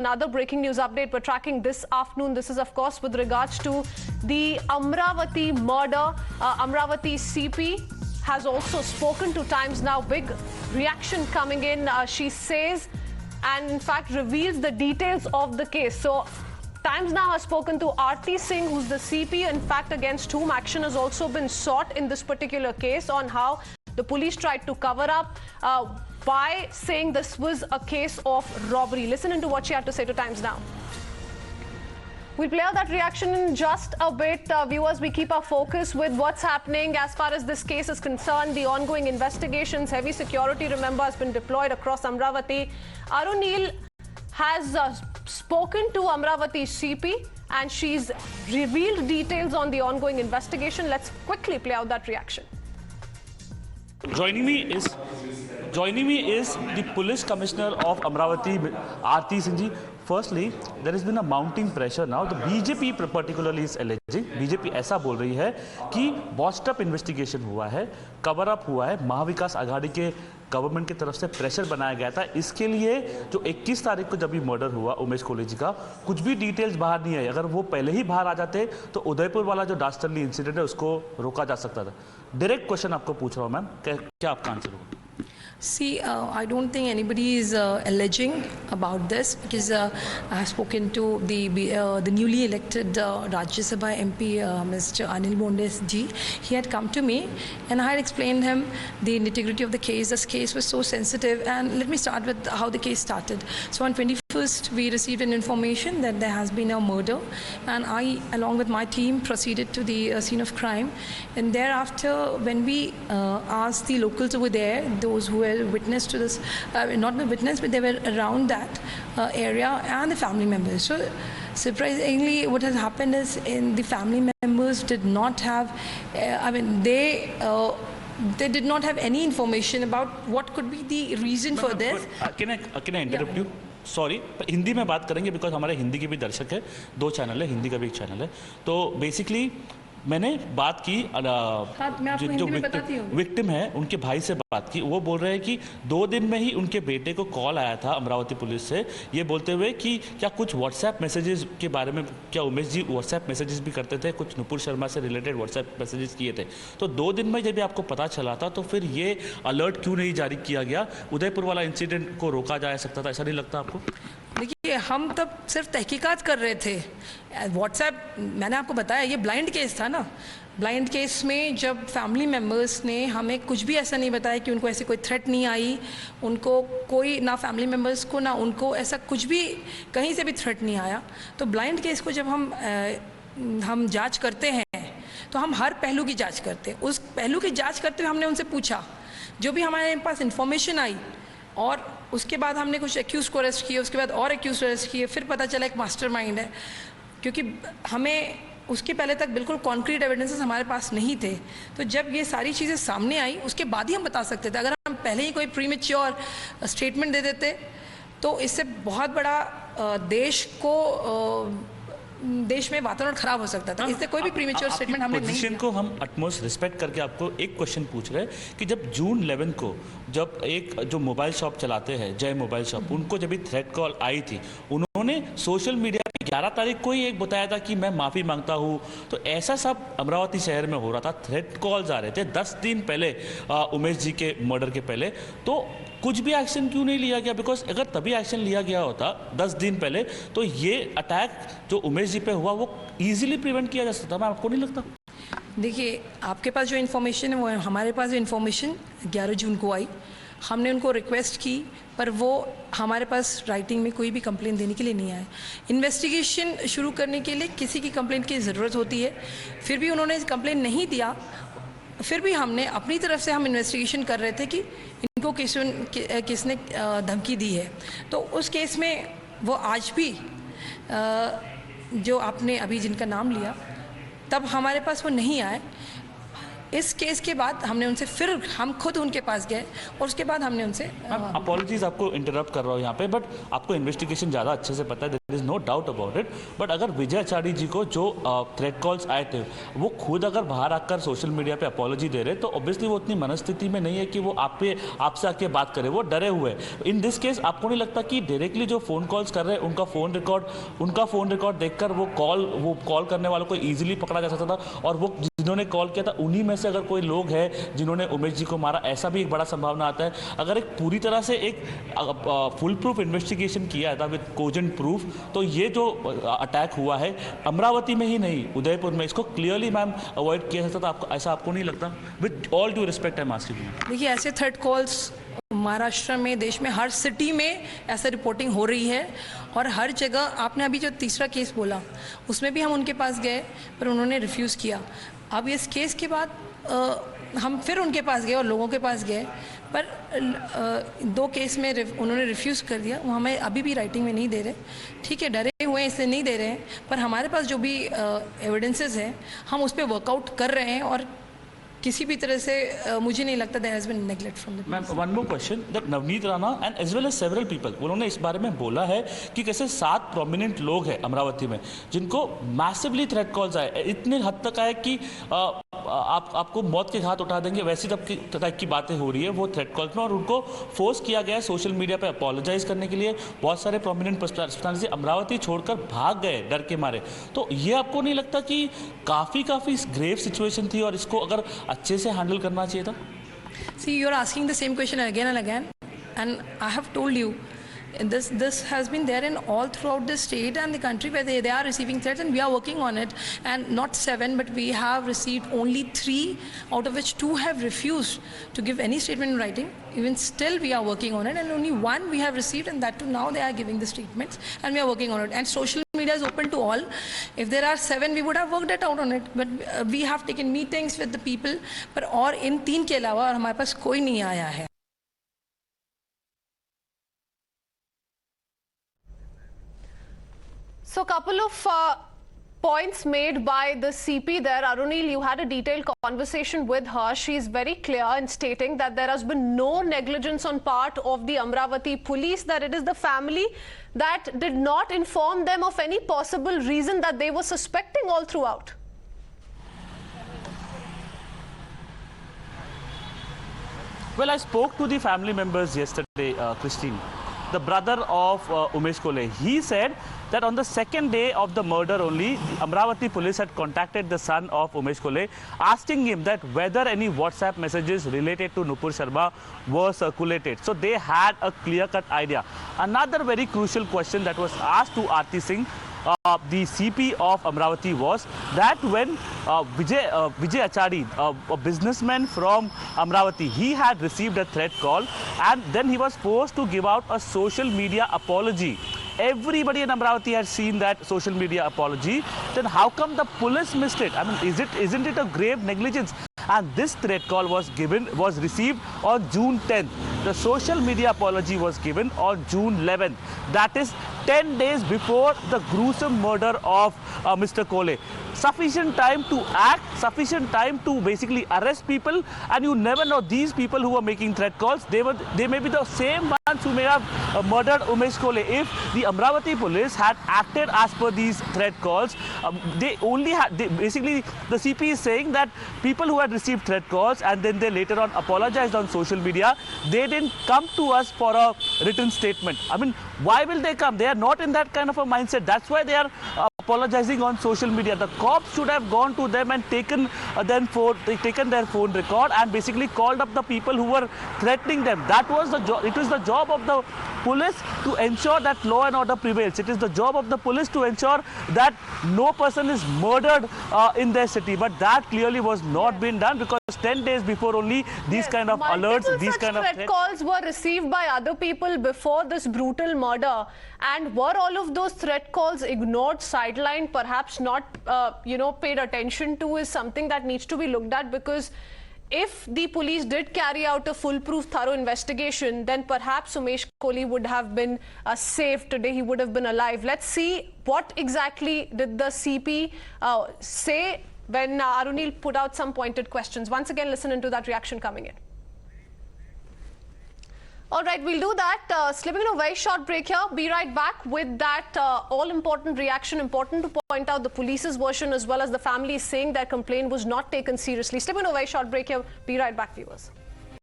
Another breaking news update we're tracking this afternoon. This is, of course, with regards to the Amravati murder. Amravati CP has also spoken to Times Now. Big reaction coming in. She says and in fact reveals the details of the case. So Times Now has spoken to Aarti Singh, who's the CP, in fact against whom action has also been sought in this particular case, on how the police tried to cover up by saying this was a case of robbery. Listen into what she had to say to Times Now. We'll play out that reaction in just a bit. Viewers, we keep our focus with what's happening as far as this case is concerned. The ongoing investigations, heavy security, remember, has been deployed across Amravati. Arun Neel has spoken to Amravati CP and she's revealed details on the ongoing investigation. Let's quickly play out that reaction. Joining me is the Police Commissioner of Amravati, Aarti Singh ji. Firstly, there has been a mounting pressure now. The BJP particularly is alleging, BJP ऐसा बोल रही है कि बॉस्ड up investigation हुआ है, cover up हुआ है, महाविकास आघाड़ी के गवर्नमेंट की तरफ से प्रेशर बनाया गया था। इसके लिए जो 21 तारीख को जब भी मर्डर हुआ उमेश कोलेजी का, कुछ भी डिटेल्स बाहर नहीं आई। अगर वो पहले ही बाहर आ जाते तो उदयपुर वाला जो डास्टरली इंसिडेंट है उसको रोका जा सकता था। डायरेक्ट क्वेश्चन आपको पूछ रहा हूँ मैम, क्या आपका आंसर होगा? See, I don't think anybody is alleging about this because I have spoken to the newly elected Rajya Sabha MP, Mr. Anil Bondes ji. He had come to me and I had explained him the nitty-gritty of the case. This case was so sensitive, and let me start with how the case started. So on 21st, we received an information that there has been a murder, and I, along with my team, proceeded to the scene of crime. And thereafter, when we asked the locals over there, those who were witness to this, not the witness, but they were around that area, and the family members. So surprisingly, what has happened is the family members did not have, they did not have any information about what could be the reason for this. Can I interrupt you? Sorry, Hindi में बात करेंगे because हमारे हिंदी के भी दर्शक है, 2 channel है, हिंदी का भी एक चैनल है। तो बेसिकली मैंने बात की जो विक्टिम है उनके भाई से बात की। वो बोल रहे हैं कि 2 दिन में ही उनके बेटे को कॉल आया था अमरावती पुलिस से, ये बोलते हुए कि क्या कुछ व्हाट्सएप मैसेजेस के बारे में, क्या उमेश जी व्हाट्सएप मैसेजेस भी करते थे, कुछ नुपुर शर्मा से रिलेटेड व्हाट्सएप मैसेजेस किए थे। तो 2 दिन में जब आपको पता चला था तो फिर ये अलर्ट क्यों नहीं जारी किया गया? उदयपुर वाला इंसिडेंट को रोका जा सकता था, ऐसा नहीं लगता आपको? देखिए, हम तब सिर्फ तहकीकात कर रहे थे। व्हाट्सएप, मैंने आपको बताया, ये ब्लाइंड केस था ना। ब्लाइंड केस में जब फैमिली मेम्बर्स ने हमें कुछ भी ऐसा नहीं बताया कि उनको ऐसे कोई थ्रेट नहीं आई, उनको कोई, ना फैमिली मेम्बर्स को ना उनको ऐसा कुछ भी कहीं से भी थ्रेट नहीं आया। तो ब्लाइंड केस को जब हम जांच करते हैं तो हम हर पहलू की जांच करते हैं। उस पहलू की जांच करते हुए हमने उनसे पूछा, जो भी हमारे पास इंफॉर्मेशन आई, और उसके बाद हमने कुछ एक्यूज को अरेस्ट किए, उसके बाद और एक्यूज अरेस्ट किए, फिर पता चला एक मास्टरमाइंड है। क्योंकि हमें उसके पहले तक बिल्कुल कॉन्क्रीट एविडेंसेस हमारे पास नहीं थे। तो जब ये सारी चीज़ें सामने आई उसके बाद ही हम बता सकते थे। अगर हम पहले ही कोई प्रीमेच्योर स्टेटमेंट दे देते तो इससे बहुत बड़ा देश में वातावरण खराब हो सकता था। इससे कोई भी प्रीमेच्योर स्टेटमेंट हमने नहीं दिया। पोजीशन को हम अटमोस्ट रिस्पेक्ट करके आपको एक क्वेश्चन पूछ रहे हैं कि जब जून 11 को जब एक जो मोबाइल शॉप चलाते हैं, जय मोबाइल शॉप, उनको जब भी थ्रेट कॉल आई थी, उन्होंने सोशल मीडिया पे 11 तारीख को ही एक बताया था कि मैं माफ़ी मांगता हूँ। तो ऐसा सब अमरावती शहर में हो रहा था, थ्रेट कॉल्स आ रहे थे 10 दिन पहले, उमेश जी के मर्डर के पहले। तो कुछ भी एक्शन क्यों नहीं लिया गया? बिकॉज अगर तभी एक्शन लिया गया होता 10 दिन पहले तो ये अटैक जो उमेश जी पे हुआ वो ईजिली प्रिवेंट किया जा सकता। मैं आपको नहीं लगता? देखिए, आपके पास जो इन्फॉर्मेशन है वो हमारे पास जो इन्फॉर्मेशन 11 जून को आई, हमने उनको रिक्वेस्ट की, पर वो हमारे पास राइटिंग में कोई भी कंप्लेंट देने के लिए नहीं आए। इन्वेस्टिगेशन शुरू करने के लिए किसी की कंप्लेंट की ज़रूरत होती है, फिर भी उन्होंने कंप्लेंट नहीं दिया। फिर भी हमने अपनी तरफ से हम इन्वेस्टिगेशन कर रहे थे कि इनको किसने धमकी दी है। तो उस केस में वो आज भी जो आपने अभी जिनका नाम लिया, तब हमारे पास वो नहीं आए। इस केस के बाद हमने उनसे फिर हम खुद उनके पास गए और उसके बाद हमने उनसे अपॉलॉजीज, आपको इंटरप्ट कर रहा हूँ यहाँ पे, बट आपको इन्वेस्टिगेशन ज़्यादा अच्छे से पता है, there is no doubt about it. But अगर विजय आचार्य जी को जो थ्रेट कॉल्स आए थे वो खुद अगर बाहर आकर सोशल मीडिया पे अपॉलॉजी दे रहे, तो ऑब्वियसली वो उतनी मनस्थिति में नहीं है कि वो आपसे आके बात करे, वो डरे हुए। इन दिस केस आपको नहीं लगता कि डायरेक्टली जो फोन कॉल्स कर रहे हैं उनका फोन रिकॉर्ड देखकर वो कॉल करने वालों को ईजिली पकड़ा जा सकता था, और वो जिन्होंने कॉल किया था उन्हीं में से अगर कोई लोग हैं जिन्होंने उमेश जी को मारा, ऐसा भी एक बड़ा संभावना आता है। अगर एक पूरी तरह से एक फुल प्रूफ इन्वेस्टिगेशन किया था विद कोजेंट प्रूफ, तो ये जो अटैक हुआ है अमरावती में ही नहीं, उदयपुर में, इसको क्लियरली मैम अवॉइड किया सकता था। आपको ऐसा आपको नहीं लगता? With all due respect I am asking you. देखिए, ऐसे थ्रेट कॉल्स महाराष्ट्र में, देश में हर सिटी में ऐसे रिपोर्टिंग हो रही है और हर जगह। आपने अभी जो तीसरा केस बोला उसमें भी हम उनके पास गए पर उन्होंने रिफ्यूज़ किया। अब इस केस के बाद हम फिर उनके पास गए और लोगों के पास गए, पर 2 केस में उन्होंने रिफ्यूज़ कर दिया। वो हमें अभी भी राइटिंग में नहीं दे रहे। ठीक है, डरे हुए हैं इसलिए नहीं दे रहे हैं, पर हमारे पास जो भी एविडेंसेस हैं हम उस पर वर्कआउट कर रहे हैं और किसी भी तरह से मुझे नहीं लगता there has been neglect from the. Ma'am, one more question, that Navneet Rana and as well as several people, उन्होंने इस बारे में बोला है कि कैसे 7 प्रोमिनेंट लोग हैं अमरावती में जिनको मैसिवली थ्रेट कॉल्स आए, इतने हद तक आए कि आपको मौत के घाट उठा देंगे, वैसी टाइप की बातें हो रही है वो थ्रेट कॉल्स में, और उनको फोर्स किया गया है सोशल मीडिया पे अपोलोजाइज करने के लिए। बहुत सारे प्रोमिनेंट पर्सनालिटी अमरावती छोड़कर भाग गए डर के मारे। तो ये आपको नहीं लगता कि काफ़ी ग्रेव सिचुएशन थी और इसको अगर अच्छे से हैंडल करना चाहिए था? See, you're asking the same question again and again, and I have told you, this has been there in all throughout the state and the country where they are receiving threats, and we are working on it. And not 7, but we have received only 3, out of which 2 have refused to give any statement in writing. Even still, we are working on it, and only 1 we have received, and that too now they are giving the statements, and we are working on it. And social media is open to all. If there are 7, we would have worked it out on it, but we have taken meetings with the people. पर और इन 3 के अलावा और हमारे पास कोई नहीं आया है। So, couple of points made by the CP there. Arunil, you had a detailed conversation with her. She is very clear in stating that there has been no negligence on part of the Amravati police, that it is the family that did not inform them of any possible reason that they were suspecting all throughout. Well, I spoke to the family members yesterday, Christine, the brother of Umesh Kole. He said that on the second day of the murder only, the Amravati police had contacted the son of Umesh Kole, asking him that whether any WhatsApp messages related to Nupur Sharma were circulated. So they had a clear-cut idea. Another very crucial question that was asked to Aarti Singh, the CP of Amravati, was that when Vijay Achari, a businessman from Amravati, he had received a threat call and then he was forced to give out a social media apology. Everybody in Amravati had seen that social media apology. Then how come the police missed it? I mean, isn't it a grave negligence? And this threat call was received on June 10th. The social media apology was given on June 11th. That is 10 days before the gruesome murder of Mr. Kole. Sufficient time to act, sufficient time to basically arrest people, and you never know, these people who are making threat calls, they may be the same ones who may have murdered Umesh Kole. If the Amravati police had acted as per these threat calls, basically the CP is saying that people who had received threat calls and then they later on apologized on social media, they didn't come to us for a written statement. I mean, why will they come? They are not in that kind of a mindset. That's why they are apologizing on social media. The cops should have gone to them and taken their phone record and basically called up the people who were threatening them. That was the job. It is the job of the police to ensure that law and order prevails. It is the job of the police to ensure that no person is murdered in their city. But that clearly was not being done, because 10 days before only these kind of alerts, these kind of threat calls were received by other people before this brutal murder. And were all of those threat calls ignored, sidelined, perhaps not, paid attention to, is something that needs to be looked at. Because if the police did carry out a foolproof, thorough investigation, then perhaps Umesh Kole would have been safe today. He would have been alive. Let's see what exactly did the CP say when Arunil put out some pointed questions. Once again, listen into that reaction coming in. All right, we'll do that. Slipping in a very short break here. Be right back with that all-important reaction. Important to point out the police's version as well as the family is saying their complaint was not taken seriously. Slipping in a very short break here. Be right back, viewers.